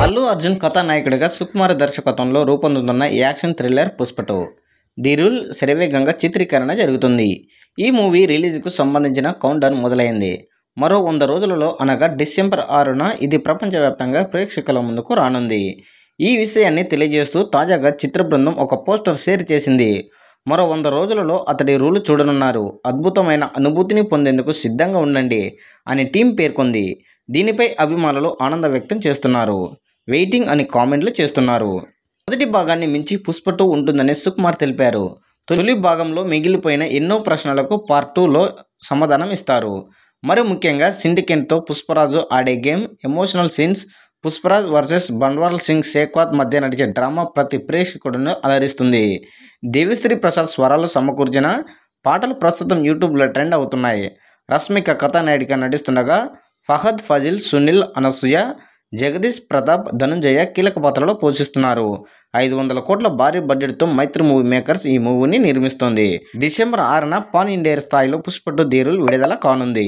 అల్లు అర్జున్ కథానాయకుడిగా సుకుమార్ దర్శకత్వంలో రూపొందుతున్న action thriller Pushpa 2 the rule శరవేగంగా చిత్రీకరణ జరుగుతుంది. ఈ మూవీ రిలీజ్కు సంబంధించిన కౌంట్డౌన్ మొదలైంది. మరో 100 రోజులలో అనగా డిసెంబర్ 6న ఇది ప్రపంచవ్యాప్తంగా ప్రేక్షకుల ముందుకు రానుంది. ఈ విషయాన్ని తెలియజేస్తూ తాజాగా చిత్ర బృందం ఒక పోస్టర్ షేర్ చేసింది. మరో 100 రోజులలో అతడి రూల్ చూడనున్నారు. అద్భుతమైన అనుభూతిని పొందేందుకు సిద్ధంగా ఉండండి అని టీం పేర్కొంది. దీనిపై అభిమానులు ఆనందం వ్యక్తం చేస్తున్నారు. వెయిటింగ్ అని కామెంట్లు చేస్తున్నారు. మొదటి భాగాన్ని మించి పుష్ప 2 ఉంటుందని సుకుమార్ తెలిపారు. తొలి భాగంలో మిగిలిపోయిన ఎన్నో ప్రశ్నలకు పార్ట్ 2లో సమాధానం ఇస్తారు. మరి ముఖ్యంగా సిండికేట్తో పుష్పరాజు ఆడే game, emotional scenes, Pushparaj versus Bhanwar Singh Shekhawat మధ్య నడిచే డ్రామా ప్రతి ప్రేక్షకుడిని అలరిస్తుంది. దేవిశ్రీ ప్రసాద్ స్వరాలు సమకూర్చిన పాటలు ప్రస్తుతం యూట్యూబ్లో ట్రెండ్ అవుతున్నాయి. రష్మిక కథానాయికగా నటిస్తుండగా ఫహద్ ఫాజిల్, సునీల్, అనసూయ, జగదీష్ ప్రతాప్, ధనుంజయ కీలక పాత్రలో పోషిస్తున్నారు. 500 కోట్ల భారీ బడ్జెట్తో మైత్రి మూవీ మేకర్స్ ఈ మూవీని నిర్మిస్తోంది. డిసెంబర్ 6న పాన్ ఇండియా స్థాయిలో పుష్ప 2 ది రూల్ విడుదల కానుంది.